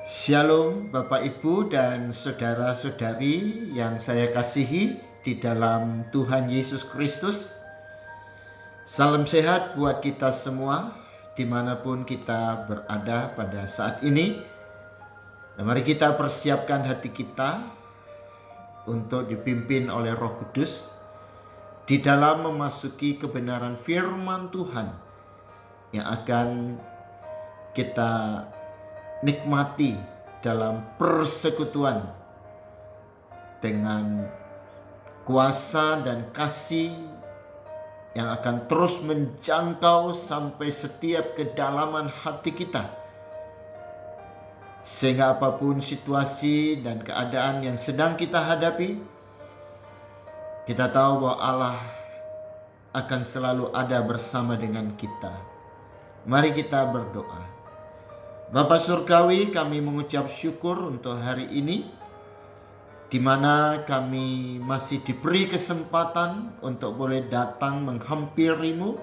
Shalom Bapak Ibu dan saudara-saudari yang saya kasihi di dalam Tuhan Yesus Kristus. Salam sehat buat kita semua dimanapun kita berada pada saat ini. Dan mari kita persiapkan hati kita untuk dipimpin oleh Roh Kudus di dalam memasuki kebenaran firman Tuhan yang akan kita nikmati dalam persekutuan dengan kuasa dan kasih yang akan terus menjangkau sampai setiap kedalaman hati kita, sehingga apapun situasi dan keadaan yang sedang kita hadapi, kita tahu bahwa Allah akan selalu ada bersama dengan kita. Mari kita berdoa. Bapa Surgawi, kami mengucap syukur untuk hari ini, di mana kami masih diberi kesempatan untuk boleh datang menghampirimu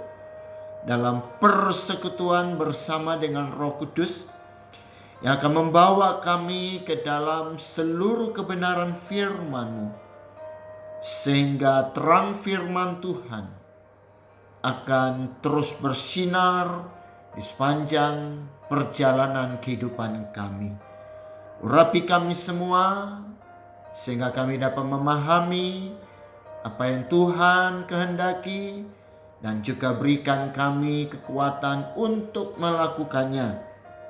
dalam persekutuan bersama dengan Roh Kudus yang akan membawa kami ke dalam seluruh kebenaran firman-Mu, sehingga terang firman Tuhan akan terus bersinar di sepanjang perjalanan kehidupan kami. Urapi kami semua sehingga kami dapat memahami apa yang Tuhan kehendaki, dan juga berikan kami kekuatan untuk melakukannya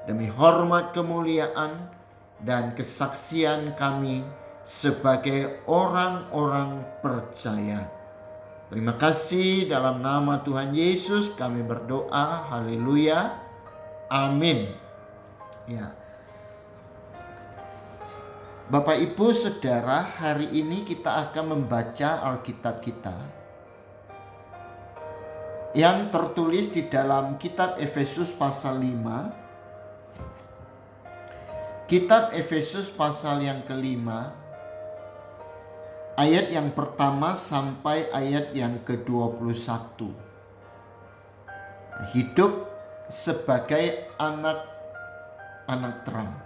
demi hormat, kemuliaan, dan kesaksian kami sebagai orang-orang percaya. Terima kasih, dalam nama Tuhan Yesus kami berdoa. Haleluya. Amin. Ya. Bapak Ibu Saudara, hari ini kita akan membaca Alkitab kita yang tertulis di dalam kitab Efesus pasal 5. Kitab Efesus pasal yang kelima, ayat yang pertama sampai ayat yang ke-21. Hidup sebagai anak-anak terang.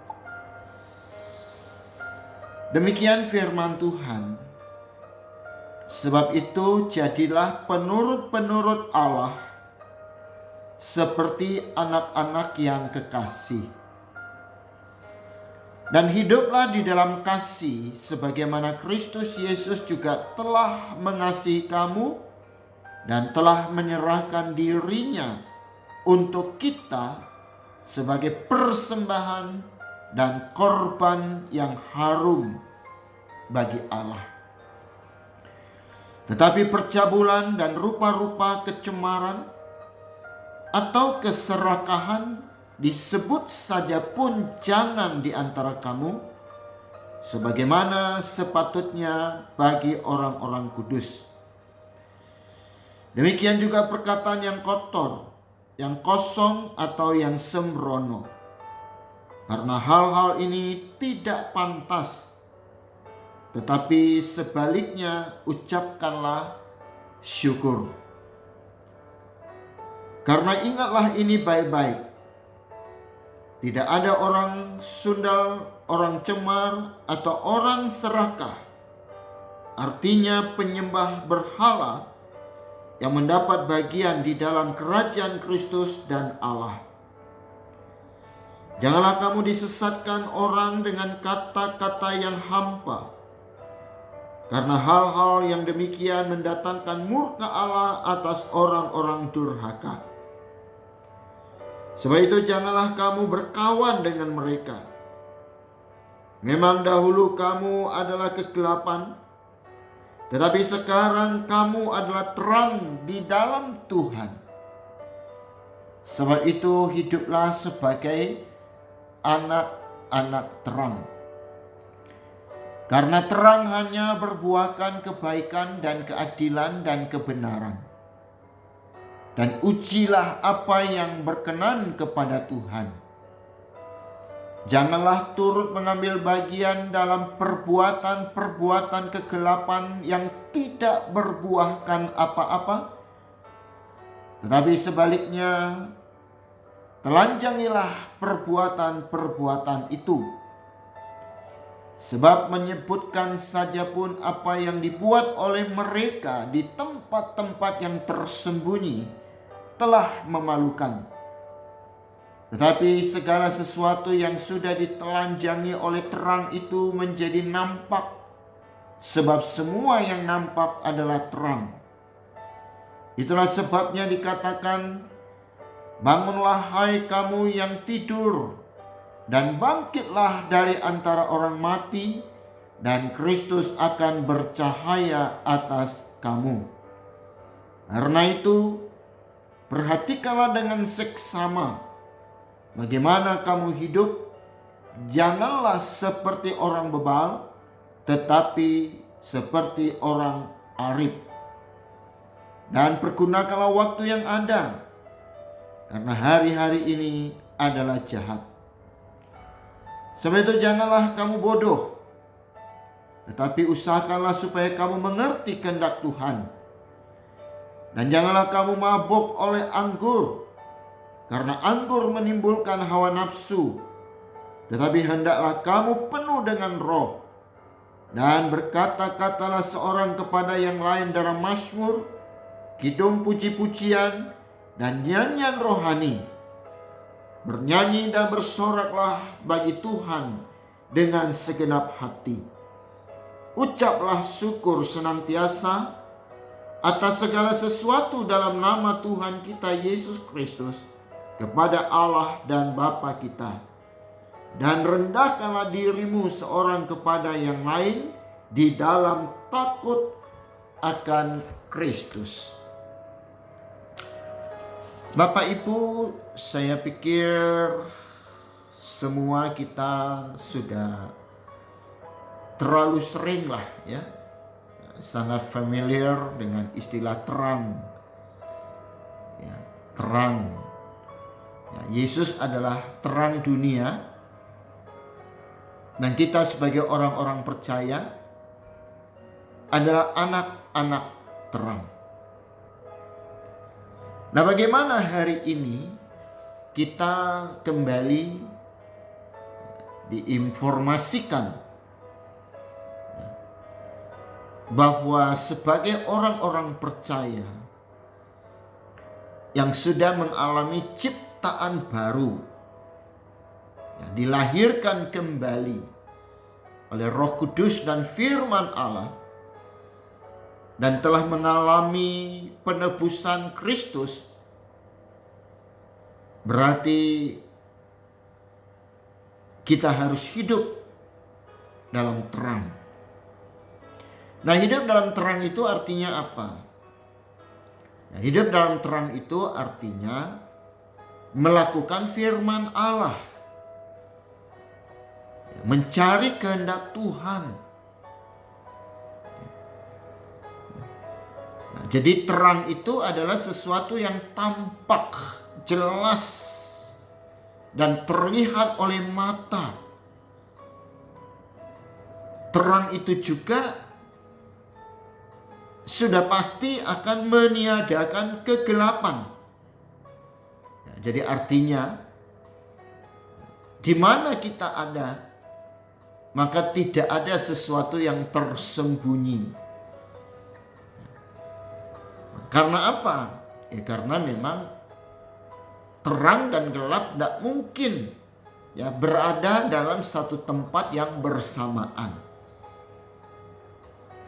Demikian firman Tuhan. Sebab itu jadilah penurut-penurut Allah seperti anak-anak yang kekasih. Dan hiduplah di dalam kasih sebagaimana Kristus Yesus juga telah mengasihi kamu dan telah menyerahkan dirinya untuk kita sebagai persembahan dan korban yang harum bagi Allah. Tetapi percabulan dan rupa-rupa kecemaran atau keserakahan disebut saja pun jangan di antara kamu, sebagaimana sepatutnya bagi orang-orang kudus. Demikian juga perkataan yang kotor, yang kosong atau yang sembrono. Karena hal-hal ini tidak pantas, tetapi sebaliknya ucapkanlah syukur. Karena ingatlah ini baik-baik. Tidak ada orang sundal, orang cemar, atau orang serakah, artinya penyembah berhala, yang mendapat bagian di dalam kerajaan Kristus dan Allah. Janganlah kamu disesatkan orang dengan kata-kata yang hampa, karena hal-hal yang demikian mendatangkan murka Allah atas orang-orang durhaka. Sebab itu janganlah kamu berkawan dengan mereka. Memang dahulu kamu adalah kegelapan, tetapi sekarang kamu adalah terang di dalam Tuhan. Sebab itu hiduplah sebagai anak-anak terang. Karena terang hanya berbuahkan kebaikan dan keadilan dan kebenaran. Dan ujilah apa yang berkenan kepada Tuhan. Janganlah turut mengambil bagian dalam perbuatan-perbuatan kegelapan yang tidak berbuahkan apa-apa, tetapi sebaliknya telanjangilah perbuatan-perbuatan itu Sebab menyebutkan saja pun apa yang dibuat oleh mereka di tempat-tempat yang tersembunyi telah memalukan. Tetapi segala sesuatu yang sudah ditelanjangi oleh terang itu menjadi nampak, sebab semua yang nampak adalah terang. Itulah sebabnya dikatakan, bangunlah hai kamu yang tidur, dan bangkitlah dari antara orang mati, dan Kristus akan bercahaya atas kamu. Karena itu, perhatikanlah dengan seksama bagaimana kamu hidup. Janganlah seperti orang bebal, tetapi seperti orang arif. Dan pergunakanlah waktu yang ada, karena hari-hari ini adalah jahat. Sebab itu janganlah kamu bodoh, tetapi usahakanlah supaya kamu mengerti kehendak Tuhan. Dan janganlah kamu mabuk oleh anggur, karena anggur menimbulkan hawa nafsu. Tetapi hendaklah kamu penuh dengan roh, dan berkata-katalah seorang kepada yang lain dalam mazmur, kidung puji-pujian, dan nyanyian rohani. Bernyanyi dan bersoraklah bagi Tuhan dengan segenap hati. Ucaplah syukur senantiasa atas segala sesuatu dalam nama Tuhan kita Yesus Kristus kepada Allah dan Bapa kita. Dan rendahkanlah dirimu seorang kepada yang lain di dalam takut akan Kristus. Bapak Ibu, saya pikir semua kita sudah terlalu sering lah ya, sangat familiar dengan istilah terang. Ya, terang. Ya, Yesus adalah terang dunia, dan kita sebagai orang-orang percaya adalah anak-anak terang. Nah, bagaimana hari ini kita kembali diinformasikan bahwa sebagai orang-orang percaya yang sudah mengalami ciptaan baru, dilahirkan kembali oleh Roh Kudus dan firman Allah, dan telah mengalami penebusan Kristus, berarti kita harus hidup dalam terang. Nah, hidup dalam terang itu artinya apa? Nah, hidup dalam terang itu artinya melakukan firman Allah, mencari kehendak Tuhan. Jadi terang itu adalah sesuatu yang tampak, jelas, dan terlihat oleh mata. Terang itu juga sudah pasti akan meniadakan kegelapan. Jadi artinya, di mana kita ada, maka tidak ada sesuatu yang tersembunyi. Karena apa? Ya karena memang terang dan gelap tidak mungkin ya berada dalam satu tempat yang bersamaan.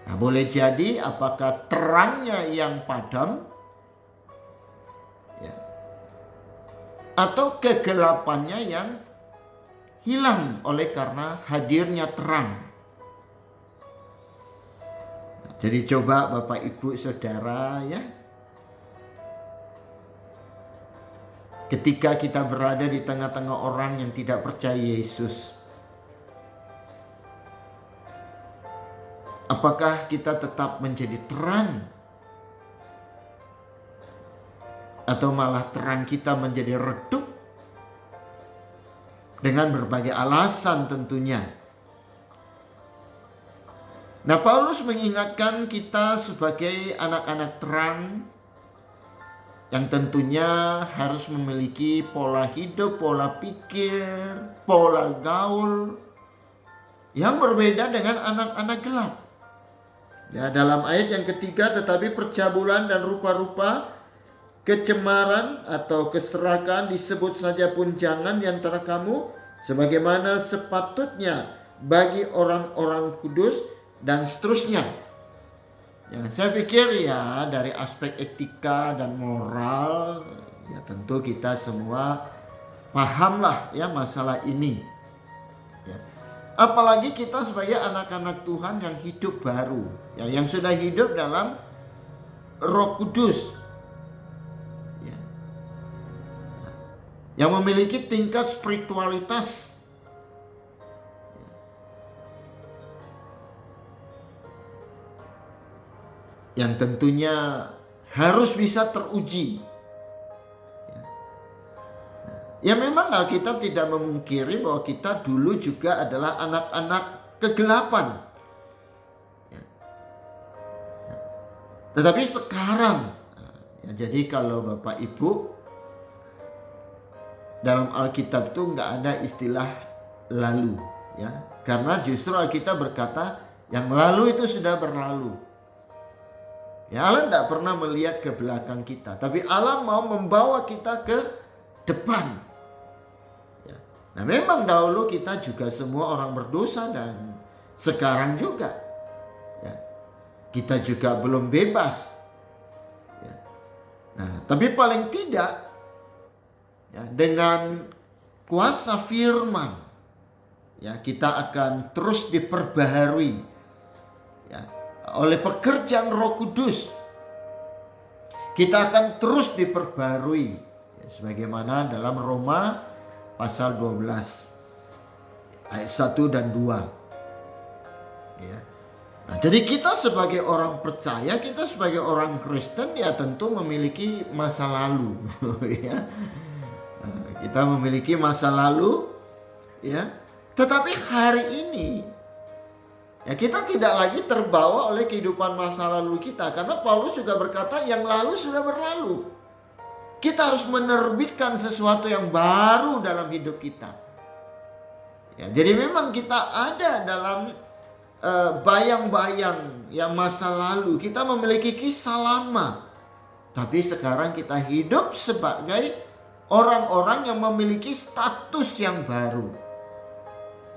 Nah, boleh jadi apakah terangnya yang padam ya, atau kegelapannya yang hilang oleh karena hadirnya terang. Jadi coba Bapak Ibu Saudara ya, ketika kita berada di tengah-tengah orang yang tidak percaya Yesus, apakah kita tetap menjadi terang? Atau malah terang kita menjadi redup? Dengan berbagai alasan tentunya. Nah, Paulus mengingatkan kita sebagai anak-anak terang yang tentunya harus memiliki pola hidup, pola pikir, pola gaul yang berbeda dengan anak-anak gelap. Ya, dalam ayat yang ketiga, tetapi percabulan dan rupa-rupa kecemaran atau keserakahan disebut saja pun jangan di antara kamu, sebagaimana sepatutnya bagi orang-orang kudus, dan seterusnya. Ya, saya pikir ya dari aspek etika dan moral ya tentu kita semua pahamlah ya masalah ini. Ya. Apalagi kita sebagai anak-anak Tuhan yang hidup baru, ya, yang sudah hidup dalam Roh Kudus, ya, yang memiliki tingkat spiritualitas. Yang tentunya harus bisa teruji. Ya memang Alkitab tidak memungkiri bahwa kita dulu juga adalah anak-anak kegelapan. Tetapi sekarang, ya jadi kalau Bapak Ibu, dalam Alkitab itu nggak ada istilah lalu. Ya, karena justru Alkitab berkata yang lalu itu sudah berlalu. Ya, Allah tidak pernah melihat ke belakang kita, tapi Allah mau membawa kita ke depan. Ya. Nah, memang dahulu kita juga semua orang berdosa dan sekarang juga. Ya. Kita juga belum bebas. Ya. Nah, tapi paling tidak ya, dengan kuasa firman, ya kita akan terus diperbaharui. Ya. Oleh pekerjaan Roh Kudus kita akan terus diperbarui ya, sebagaimana dalam Roma pasal 12 ayat 1 dan 2 ya. Nah, jadi kita sebagai orang percaya, kita sebagai orang Kristen ya tentu memiliki masa lalu ya. Nah, kita memiliki masa lalu ya. Tetapi hari ini ya kita tidak lagi terbawa oleh kehidupan masa lalu kita. Karena Paulus juga berkata yang lalu sudah berlalu. Kita harus menerbitkan sesuatu yang baru dalam hidup kita. Ya, jadi memang kita ada dalam bayang-bayang yang masa lalu. Kita memiliki kisah lama. Tapi sekarang kita hidup sebagai orang-orang yang memiliki status yang baru.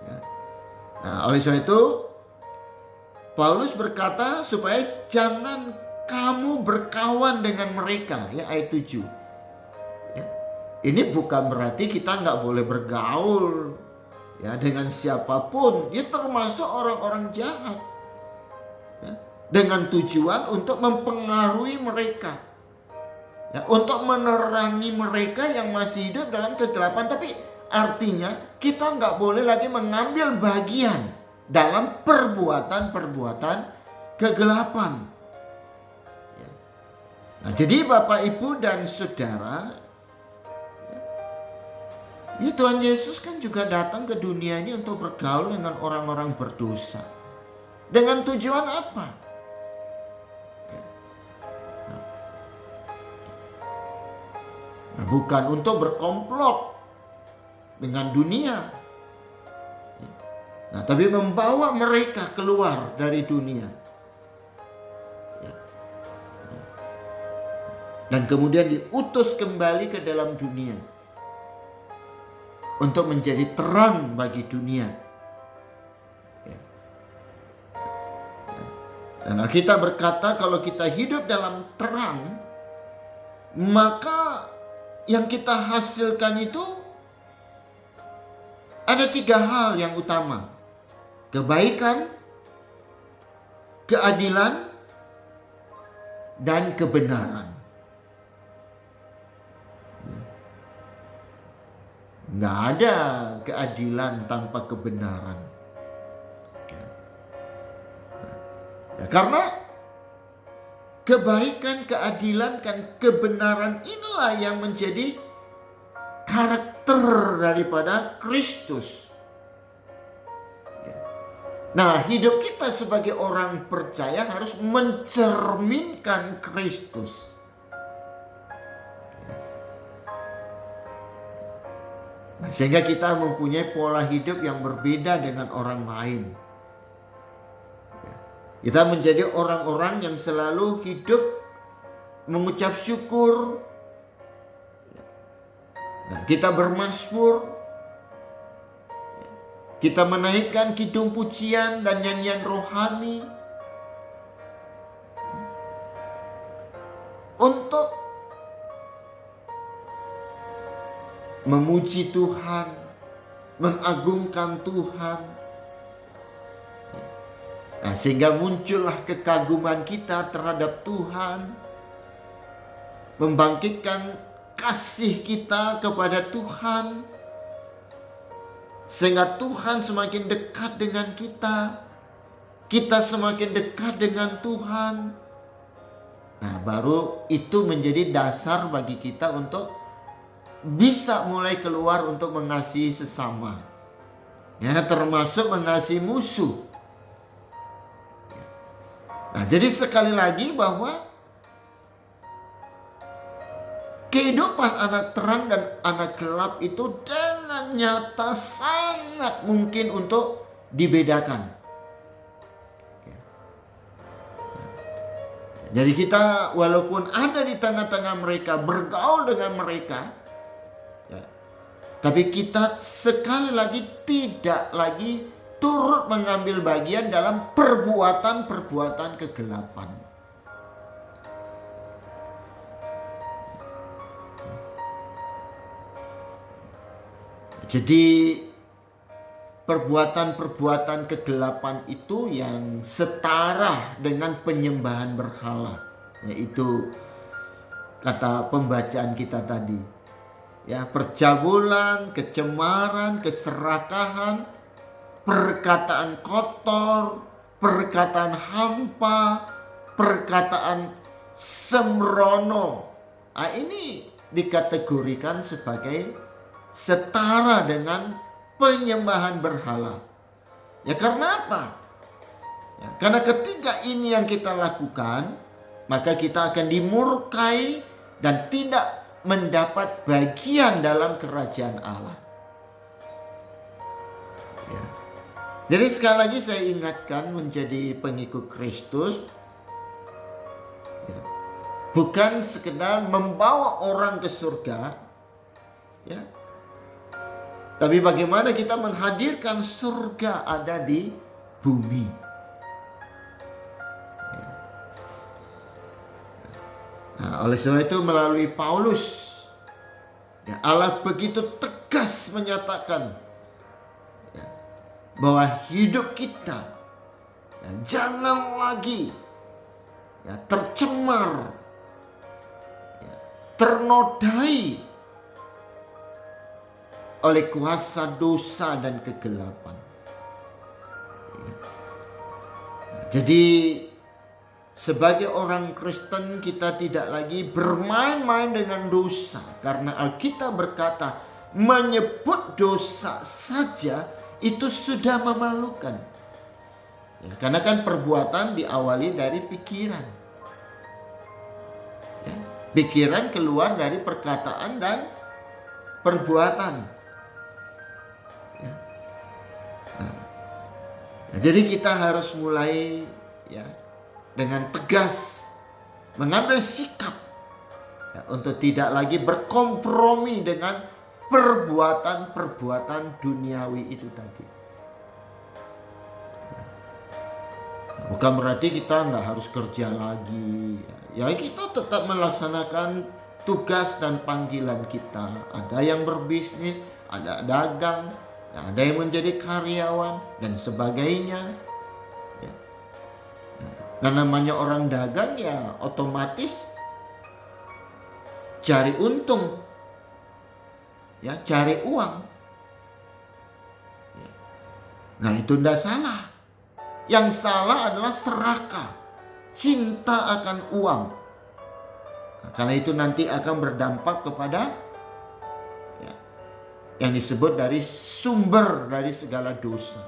Ya. Nah, oleh sebab itu Paulus berkata supaya jangan kamu berkawan dengan mereka, ya ayat 7. Ya. Ini bukan berarti kita nggak boleh bergaul ya dengan siapapun, ya termasuk orang-orang jahat. Ya. Dengan tujuan untuk mempengaruhi mereka. Ya, untuk menerangi mereka yang masih hidup dalam kegelapan. Tapi artinya kita nggak boleh lagi mengambil bagian dalam perbuatan-perbuatan kegelapan. Ya. Nah, jadi Bapak, Ibu dan Saudara, ya Tuhan Yesus kan juga datang ke dunia ini untuk bergaul dengan orang-orang berdosa. Dengan tujuan apa? Ya. Nah, bukan untuk berkomplot dengan dunia. Nah, tapi membawa mereka keluar dari dunia. Ya. Ya. Dan kemudian diutus kembali ke dalam dunia. Untuk menjadi terang bagi dunia. Ya. Ya. Dan Alkitab berkata kalau kita hidup dalam terang, maka yang kita hasilkan itu ada 3 hal yang utama. Kebaikan, keadilan, dan kebenaran. Nggak ada keadilan tanpa kebenaran. Ya, karena kebaikan, keadilan, dan kebenaran inilah yang menjadi karakter daripada Kristus. Nah, hidup kita sebagai orang percaya harus mencerminkan Kristus. Sehingga kita mempunyai pola hidup yang berbeda dengan orang lain. Kita menjadi orang-orang yang selalu hidup mengucap syukur. Kita bermazmur. Kita menaikkan kidung pujian dan nyanyian rohani untuk memuji Tuhan, mengagungkan Tuhan. Sehingga muncullah kekaguman kita terhadap Tuhan, membangkitkan kasih kita kepada Tuhan, sehingga Tuhan semakin dekat dengan kita, kita semakin dekat dengan Tuhan. Nah, baru itu menjadi dasar bagi kita untuk bisa mulai keluar untuk mengasihi sesama, termasuk mengasihi musuh. Nah, jadi sekali lagi bahwa kehidupan anak terang dan anak gelap itu dengan nyata sangat mungkin untuk dibedakan. Jadi kita walaupun ada di tengah-tengah mereka, bergaul dengan mereka, tapi kita sekali lagi tidak lagi turut mengambil bagian dalam perbuatan-perbuatan kegelapan. Jadi perbuatan-perbuatan kegelapan itu yang setara dengan penyembahan berhala, yaitu kata pembacaan kita tadi. Percabulan, kecemaran, keserakahan, perkataan kotor, perkataan hampa, perkataan sembrono. Ini dikategorikan sebagai setara dengan penyembahan berhala. Karena apa? Karena ketika ini yang kita lakukan, maka kita akan dimurkai dan tidak mendapat bagian dalam kerajaan Allah. Jadi sekali lagi saya ingatkan, menjadi pengikut Kristus bukan sekedar membawa orang ke surga, tapi bagaimana kita menghadirkan surga ada di bumi. Nah, oleh sebab itu melalui Paulus, Allah begitu tegas menyatakan bahwa hidup kita jangan lagi tercemar, ternodai oleh kuasa dosa dan kegelapan. Jadi sebagai orang Kristen kita tidak lagi bermain-main dengan dosa, karena Alkitab berkata menyebut dosa saja itu sudah memalukan. Karena kan perbuatan diawali dari pikiran. Pikiran keluar dari perkataan dan perbuatan. Jadi kita harus mulai dengan tegas mengambil sikap untuk tidak lagi berkompromi dengan perbuatan-perbuatan duniawi itu tadi. Bukan berarti kita nggak harus kerja lagi. Kita tetap melaksanakan tugas dan panggilan kita. Ada yang berbisnis, ada dagang, ada yang menjadi karyawan dan sebagainya. Nah, namanya orang dagang otomatis cari untung, cari uang. Nah, itu tidak salah. Yang salah adalah serakah, cinta akan uang. Karena itu nanti akan berdampak kepada yang disebut dari sumber dari segala dosa.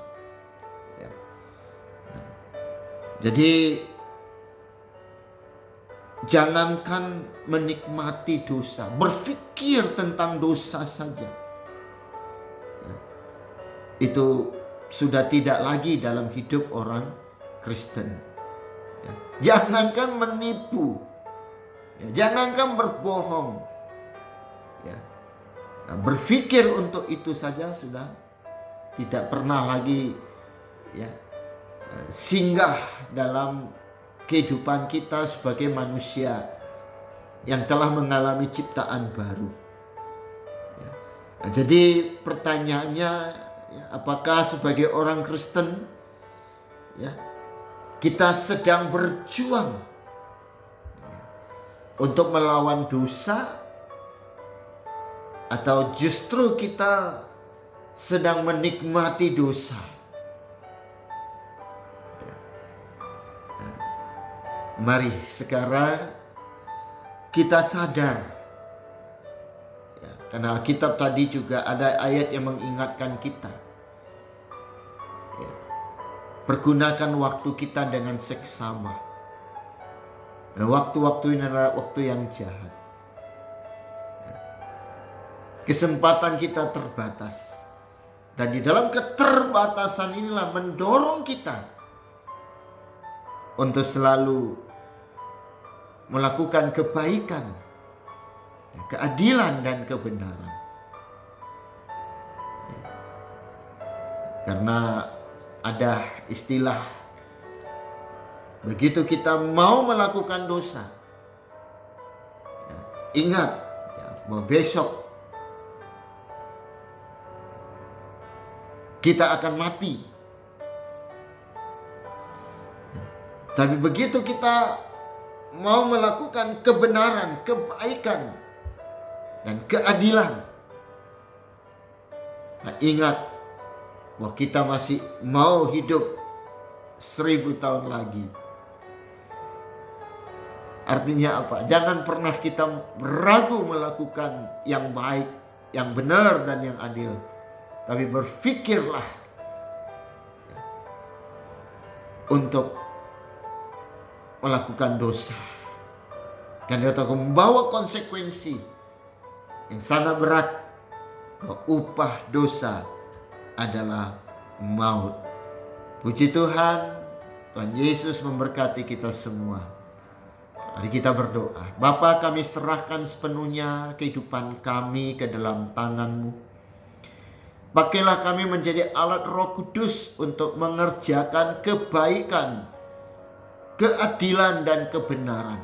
Jadi jangankan menikmati dosa, berpikir tentang dosa saja itu sudah tidak lagi dalam hidup orang Kristen. Ya. Jangankan menipu, ya, jangankan berbohong, ya. Nah, berpikir untuk itu saja sudah tidak pernah lagi, ya, singgah dalam kehidupan kita sebagai manusia yang telah mengalami ciptaan baru. Ya. Nah, jadi pertanyaannya, ya, apakah sebagai orang Kristen, ya, kita sedang berjuang, ya, untuk melawan dosa, atau justru kita sedang menikmati dosa? Ya. Nah, mari sekarang kita sadar, ya, karena Alkitab tadi juga ada ayat yang mengingatkan kita, ya, pergunakan waktu kita dengan seksama. Dan waktu-waktu ini adalah waktu yang jahat. Ya. Kesempatan kita terbatas. Dan di dalam keterbatasan inilah mendorong kita untuk selalu melakukan kebaikan, keadilan dan kebenaran. Karena ada istilah, begitu kita mau melakukan dosa, ingat, ya, bahwa besok kita akan mati. Tapi begitu kita mau melakukan kebenaran, kebaikan, dan keadilan, nah, ingat bahwa kita masih mau hidup 1000 tahun lagi. Artinya apa? Jangan pernah kita ragu melakukan yang baik, yang benar, dan yang adil. Tapi berpikirlah untuk melakukan dosa, dan itu akan membawa konsekuensi yang sangat berat, bahwa upah dosa adalah maut. Puji Tuhan, Tuhan Yesus memberkati kita semua. Mari kita berdoa. Bapa, kami serahkan sepenuhnya kehidupan kami ke dalam tangan-Mu. Pakailah kami menjadi alat Roh Kudus untuk mengerjakan kebaikan, keadilan dan kebenaran,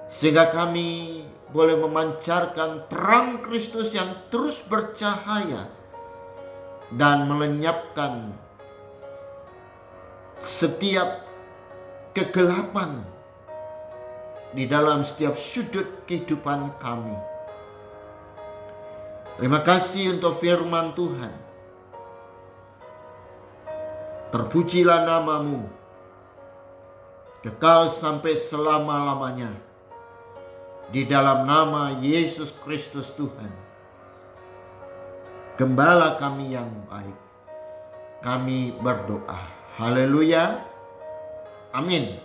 sehingga kami boleh memancarkan terang Kristus yang terus bercahaya dan melenyapkan setiap kegelapan di dalam setiap sudut kehidupan kami. Terima kasih untuk firman Tuhan. Terpujilah nama-Mu kekal sampai selama-lamanya. Di dalam nama Yesus Kristus Tuhan, Gembala kami yang baik, kami berdoa. Haleluya. Amin.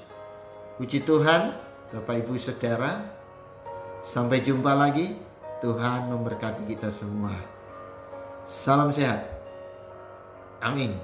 Puji Tuhan, Bapak Ibu Saudara. Sampai jumpa lagi. Tuhan memberkati kita semua. Salam sehat. Amin.